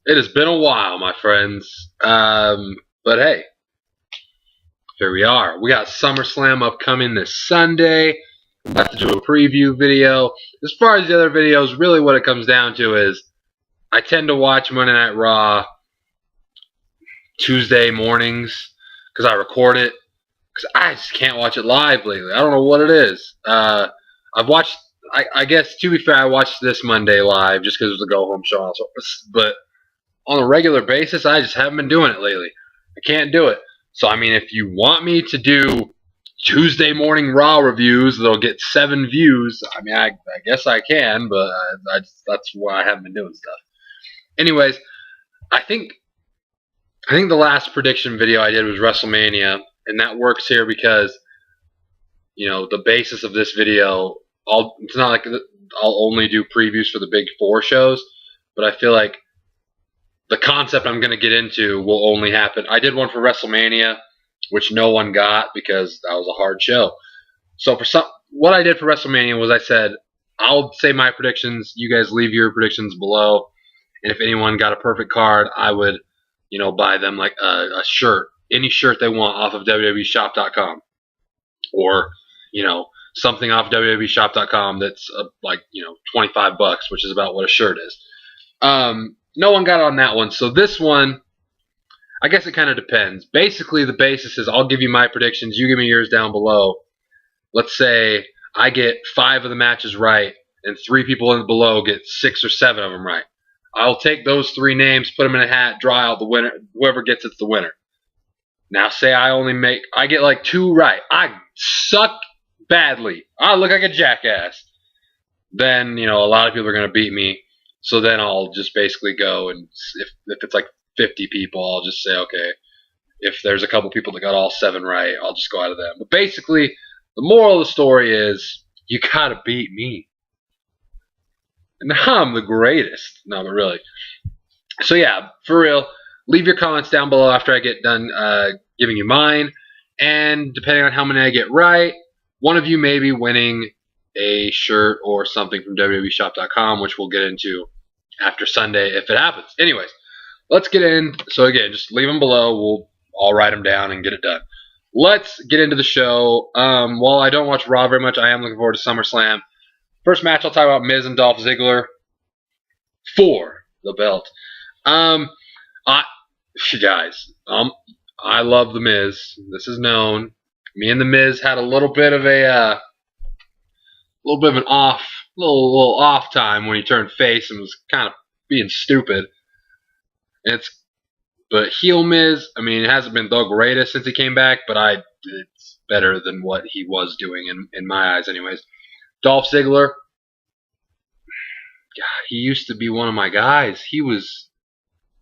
It has been a while, my friends. But hey, here we are. We got SummerSlam upcoming this Sunday. We'll have to do a preview video. As far as the other videos, really what it comes down to is I tend to watch Monday Night Raw Tuesday mornings because I record it. Because I just can't watch it live lately. I don't know what it is. I've watched, I guess, to be fair, I watched this Monday live just because it was a go-home show. But on a regular basis, I just haven't been doing it lately. I can't do it. So, I mean, if you want me to do Tuesday morning Raw reviews that'll get 7 views, I mean, I guess I can, but that's why I haven't been doing stuff. Anyways, I think the last prediction video I did was WrestleMania, and that works here because, you know, the basis of this video, it's not like I'll only do previews for the big 4 shows, but I feel like the concept I'm going to get into will only happen. I did one for WrestleMania, which no one got because that was a hard show. So what I did for WrestleMania was I said, I'll say my predictions. You guys leave your predictions below. And if anyone got a perfect card, I would, buy them like a shirt, any shirt they want off of WWEshop.com. Or, something off WWEshop.com that's like, $25, which is about what a shirt is. No one got on that one. So this one, I guess it kind of depends. Basically, the basis is I'll give you my predictions. You give me yours down below. Let's say I get 5 of the matches right, and 3 people below get 6 or 7 of them right. I'll take those 3 names, put them in a hat, draw out the winner. Whoever gets it's the winner. Now, say I get like 2 right. I suck badly. I look like a jackass. Then, a lot of people are going to beat me. So then I'll just basically go, and if it's like 50 people, I'll just say, okay, if there's a couple people that got all 7 right, I'll just go out of them. But basically, the moral of the story is you gotta beat me. And I'm the greatest. No, but really. So yeah, for real, leave your comments down below after I get done giving you mine. And depending on how many I get right, one of you may be winning a shirt or something from WWEshop.com, which we'll get into after Sunday if it happens. Anyways, let's get in. So again, just leave them below. I'll write them down and get it done. Let's get into the show. While I don't watch Raw very much, I am looking forward to SummerSlam. First match, I'll talk about Miz and Dolph Ziggler for the belt. I love the Miz. This is known. Me and the Miz had a little bit of an off time when he turned face and was kind of being stupid. But heel Miz, I mean, it hasn't been the greatest since he came back, but it's better than what he was doing in my eyes, anyways. Dolph Ziggler, God, he used to be one of my guys. He was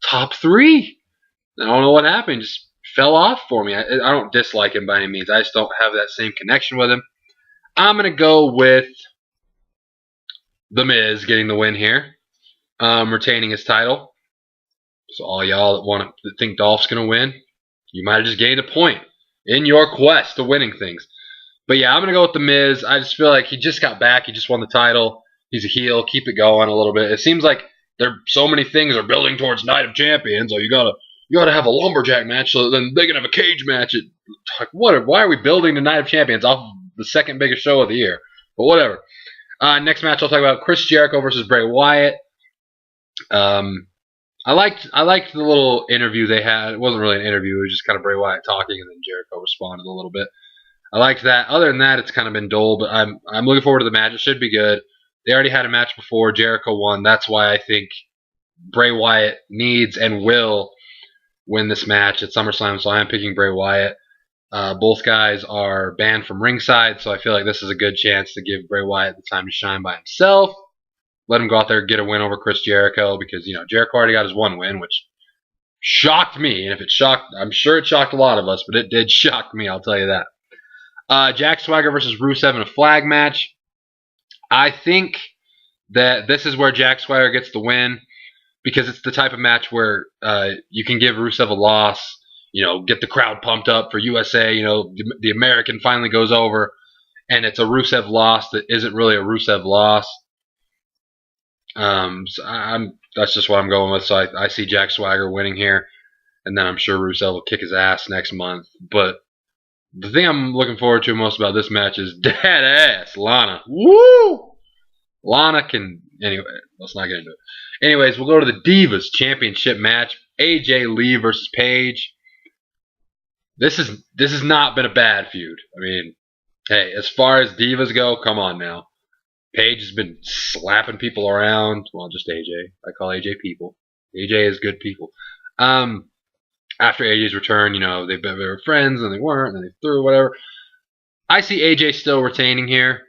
top 3. I don't know what happened. Just fell off for me. I don't dislike him by any means. I just don't have that same connection with him. I'm going to go with The Miz getting the win here, retaining his title. So all y'all that think Dolph's going to win, you might have just gained a point in your quest to winning things. But yeah, I'm going to go with The Miz. I just feel like he just got back. He just won the title. He's a heel. Keep it going a little bit. It seems like so many things are building towards Night of Champions. Or you gotta have a lumberjack match so then they can have a cage match. Why are we building the Night of Champions off of the second biggest show of the year? But whatever. Next match I'll talk about Chris Jericho versus Bray Wyatt. I liked the little interview they had. It wasn't really an interview. It was just kind of Bray Wyatt talking, and then Jericho responded a little bit. I liked that. Other than that, it's kind of been dull, but I'm looking forward to the match. It should be good. They already had a match before. Jericho won. That's why I think Bray Wyatt needs and will win this match at SummerSlam, so I am picking Bray Wyatt. Both guys are banned from ringside, so I feel like this is a good chance to give Bray Wyatt the time to shine by himself. Let him go out there and get a win over Chris Jericho because, Jericho already got his 1 win, which shocked me. And I'm sure it shocked a lot of us, but it did shock me, I'll tell you that. Jack Swagger versus Rusev in a flag match. I think that this is where Jack Swagger gets the win because it's the type of match where you can give Rusev a loss, get the crowd pumped up for USA, the American finally goes over, and it's a Rusev loss that isn't really a Rusev loss. So that's just what I'm going with. So I see Jack Swagger winning here, and then I'm sure Rusev will kick his ass next month. But the thing I'm looking forward to most about this match is dead ass Lana. Woo! Lana can. Anyway, let's not get into it. Anyways, we'll go to the Divas Championship match. AJ Lee versus Paige. This has not been a bad feud. I mean, hey, as far as divas go, come on now. Paige has been slapping people around. Well, just AJ. I call AJ people. AJ is good people. After AJ's return, they were friends and they weren't, and they threw whatever. I see AJ still retaining here.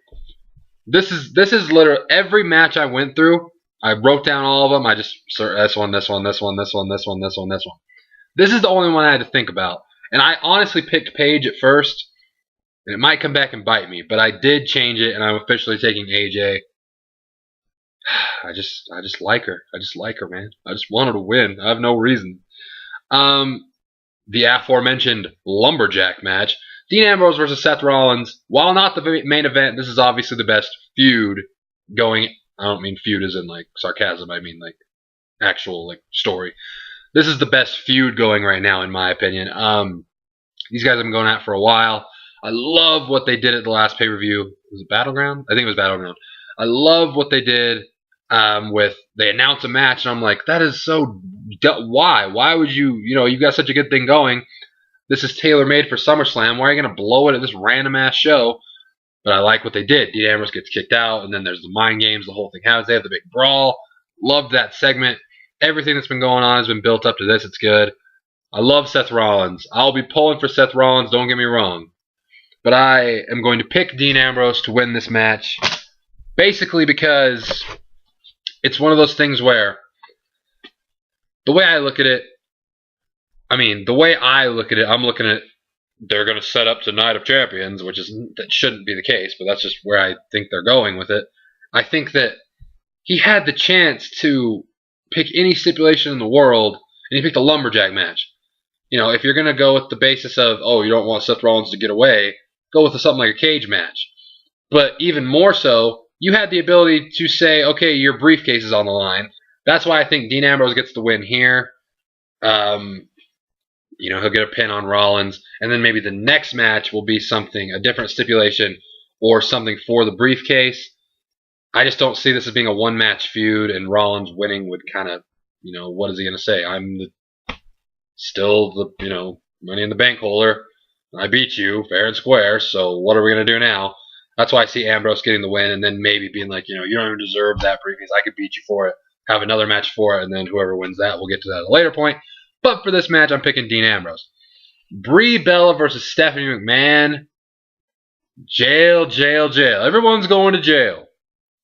This is literally every match I went through. I wrote down all of them. I just this one, this one, this one, this one, this one, this one, this one. This is the only one I had to think about. And I honestly picked Paige at first, and it might come back and bite me, but I did change it, and I'm officially taking AJ. I just like her. I just like her, man. I just want her to win. I have no reason. The aforementioned lumberjack match. Dean Ambrose versus Seth Rollins. While not the main event, this is obviously the best feud going. I don't mean feud as in like sarcasm. I mean like actual like story. This is the best feud going right now, in my opinion. These guys have been going at for a while. I love what they did at the last pay-per-view. Was it Battleground? I think it was Battleground. I love what they did with they announced a match, and I'm like, that is so. Why? Why would you? You've got such a good thing going. This is tailor-made for SummerSlam. Why are you going to blow it at this random-ass show? But I like what they did. Dean Ambrose gets kicked out, and then there's the mind games. The whole thing happens. They have the big brawl. Loved that segment. Everything that's been going on has been built up to this. It's good. I love Seth Rollins. I'll be pulling for Seth Rollins, don't get me wrong. But I am going to pick Dean Ambrose to win this match. Basically because it's one of those things where the way I look at it, I'm looking at they're going to set up to Night of Champions, that shouldn't be the case, but that's just where I think they're going with it. I think that he had the chance to pick any stipulation in the world, and he picked a lumberjack match. If you're going to go with the basis of, you don't want Seth Rollins to get away, go with something like a cage match. But even more so, you had the ability to say, okay, your briefcase is on the line. That's why I think Dean Ambrose gets the win here. He'll get a pin on Rollins, and then maybe the next match will be a different stipulation, or something for the briefcase. I just don't see this as being a one-match feud, and Rollins winning would kind of, what is he going to say? I'm still the Money in the Bank holder. I beat you fair and square, so what are we going to do now? That's why I see Ambrose getting the win, and then maybe being like, you don't even deserve that briefcase. I could beat you for it, have another match for it, and then whoever wins that, we'll get to that at a later point. But for this match, I'm picking Dean Ambrose. Brie Bella versus Stephanie McMahon. Jail, jail, jail. Everyone's going to jail.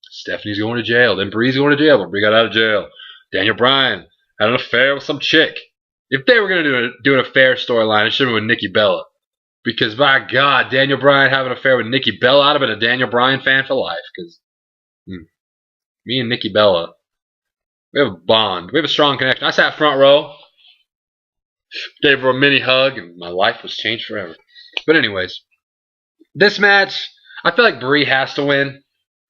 Stephanie's going to jail. Then Brie's going to jail. But Brie got out of jail. Daniel Bryan had an affair with some chick. If they were going to do an affair storyline, it should have been with Nikki Bella. Because, by God, Daniel Bryan having an affair with Nikki Bella, I'd have been a Daniel Bryan fan for life. Because me and Nikki Bella, we have a bond. We have a strong connection. I sat front row. Gave her a mini hug, and my life was changed forever. But anyways, this match, I feel like Brie has to win.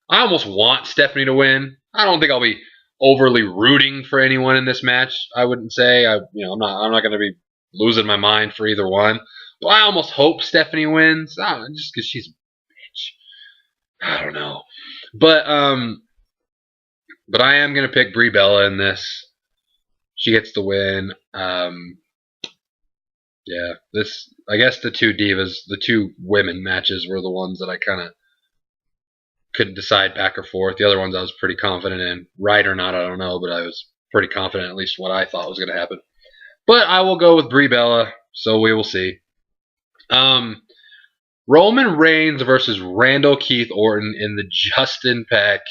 I almost want Stephanie to win. I don't think I'll be overly rooting for anyone in this match. I wouldn't say. I'm not going to be losing my mind for either one. But I almost hope Stephanie wins, just because she's a bitch. I don't know, but I am going to pick Brie Bella in this. She gets the win. Yeah, I guess the two divas, the two women matches were the ones that I kind of couldn't decide back or forth. The other ones I was pretty confident in. Right or not, I don't know, but I was pretty confident at least what I thought was going to happen. But I will go with Brie Bella, so we will see. Roman Reigns versus Randall Keith Orton in the Justin Peck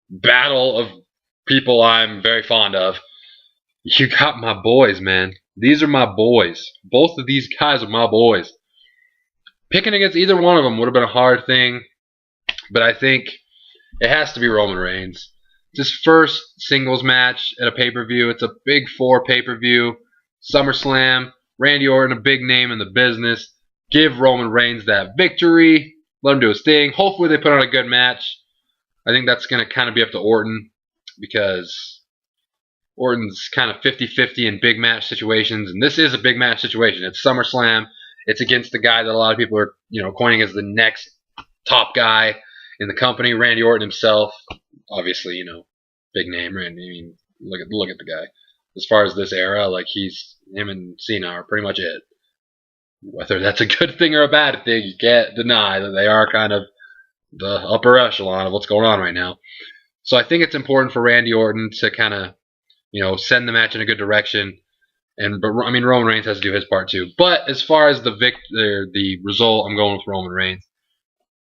battle of people I'm very fond of. You got my boys, man. These are my boys. Both of these guys are my boys. Picking against either one of them would have been a hard thing, but I think it has to be Roman Reigns. It's his first singles match at a pay-per-view. It's a Big Four pay-per-view. SummerSlam. Randy Orton, a big name in the business. Give Roman Reigns that victory. Let him do his thing. Hopefully they put on a good match. I think that's going to kind of be up to Orton. because Orton's kind of 50-50 in big match situations, and this is a big match situation. It's SummerSlam. It's against the guy that a lot of people are, coining as the next top guy in the company, Randy Orton himself. Obviously, big name, Randy. I mean, look at the guy. As far as this era, like him and Cena are pretty much it. Whether that's a good thing or a bad thing, you can't deny that they are kind of the upper echelon of what's going on right now. So I think it's important for Randy Orton to kind of, send the match in a good direction. But Roman Reigns has to do his part too. But as far as the result, I'm going with Roman Reigns.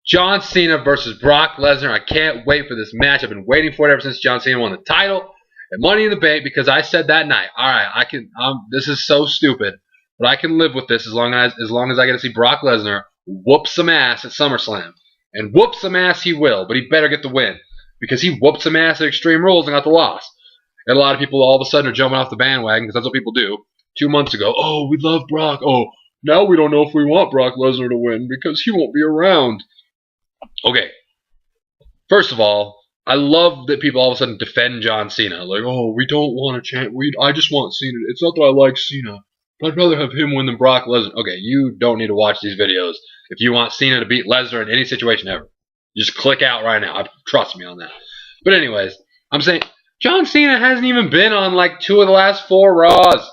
John Cena versus Brock Lesnar. I can't wait for this match. I've been waiting for it ever since John Cena won the title at Money in the Bank, because I said that night, all right, I can. This is so stupid, but I can live with this as long as I get to see Brock Lesnar whoop some ass at SummerSlam. And whoop some ass he will, but he better get the win, because he whooped some ass at Extreme Rules and got the loss. And a lot of people all of a sudden are jumping off the bandwagon, because that's what people do. 2 months ago, oh, we love Brock. Oh, now we don't know if we want Brock Lesnar to win because he won't be around. Okay, first of all, I love that people all of a sudden defend John Cena. Like, oh, we don't want to chant. I just want Cena. It's not that I like Cena. I'd rather have him win than Brock Lesnar. Okay, you don't need to watch these videos if you want Cena to beat Lesnar in any situation ever. Just click out right now. Trust me on that. But anyways, I'm saying John Cena hasn't even been on like 2 of the last 4 Raws.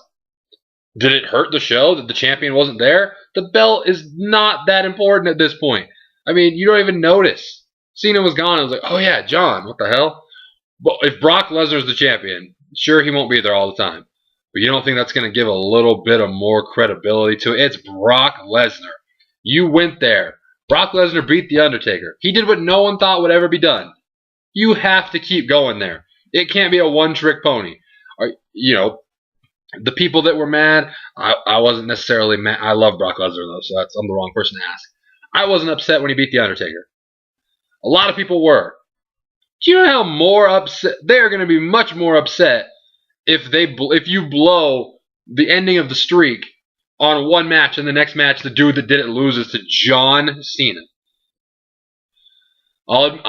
Did it hurt the show that the champion wasn't there? The belt is not that important at this point. I mean, you don't even notice. Cena was gone. I was like, oh yeah, John, what the hell? But if Brock Lesnar's the champion, sure, he won't be there all the time. But you don't think that's going to give a little bit of more credibility to it? It's Brock Lesnar. You went there. Brock Lesnar beat The Undertaker. He did what no one thought would ever be done. You have to keep going there. It can't be a one-trick pony. The people that were mad, I wasn't necessarily mad. I love Brock Lesnar, though, so I'm the wrong person to ask. I wasn't upset when he beat The Undertaker. A lot of people were. Do you know how more upset? They're going to be much more upset if you blow the ending of the streak on one match, and the next match the dude that did it loses to John Cena. I'll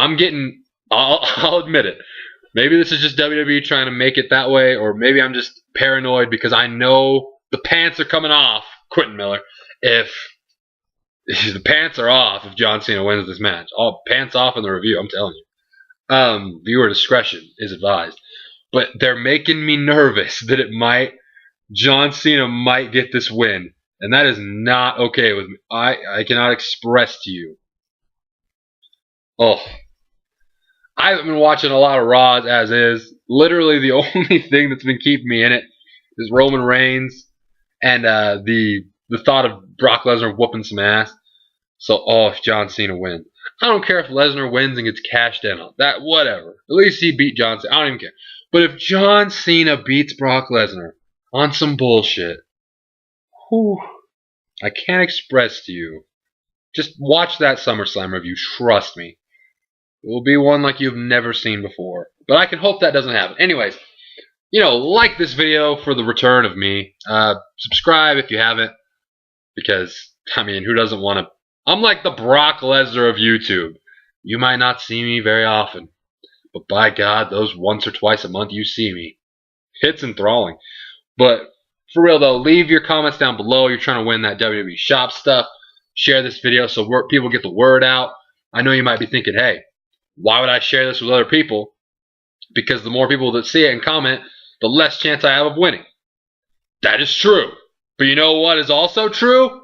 admit it. Maybe this is just WWE trying to make it that way, or maybe I'm just paranoid because I know the pants are coming off, Quentin Miller, if the pants are off if John Cena wins this match. All pants off in the review, I'm telling you. Viewer discretion is advised. But they're making me nervous that John Cena might get this win. And that is not okay with me. I cannot express to you. Oh. I haven't been watching a lot of Raws as is. Literally the only thing that's been keeping me in it is Roman Reigns and the thought of Brock Lesnar whooping some ass. So, if John Cena wins. I don't care if Lesnar wins and gets cashed in on that. Whatever. At least he beat John Cena. I don't even care. But if John Cena beats Brock Lesnar on some bullshit, I can't express to you. Just watch that SummerSlam review. Trust me. It will be one like you've never seen before. But I can hope that doesn't happen. Anyways, like this video for the return of me. Subscribe if you haven't. Because, who doesn't want to... I'm like the Brock Lesnar of YouTube. You might not see me very often. But by God, those once or twice a month you see me. It's enthralling. But for real though, leave your comments down below. You're trying to win that WWE Shop stuff. Share this video so people get the word out. I know you might be thinking, hey, why would I share this with other people? Because the more people that see it and comment, the less chance I have of winning. That is true. But you know what is also true?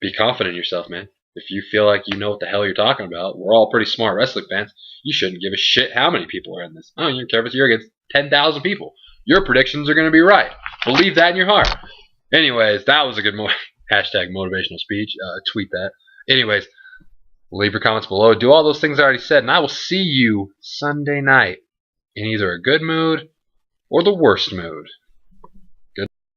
Be confident in yourself, man. If you feel like you know what the hell you're talking about, we're all pretty smart wrestling fans. You shouldn't give a shit how many people are in this. I don't even care if you're against 10,000 people. Your predictions are going to be right. Believe that in your heart. Anyways, that was a good hashtag motivational speech. Tweet that. Anyways, leave your comments below. Do all those things I already said, and I will see you Sunday night in either a good mood or the worst mood.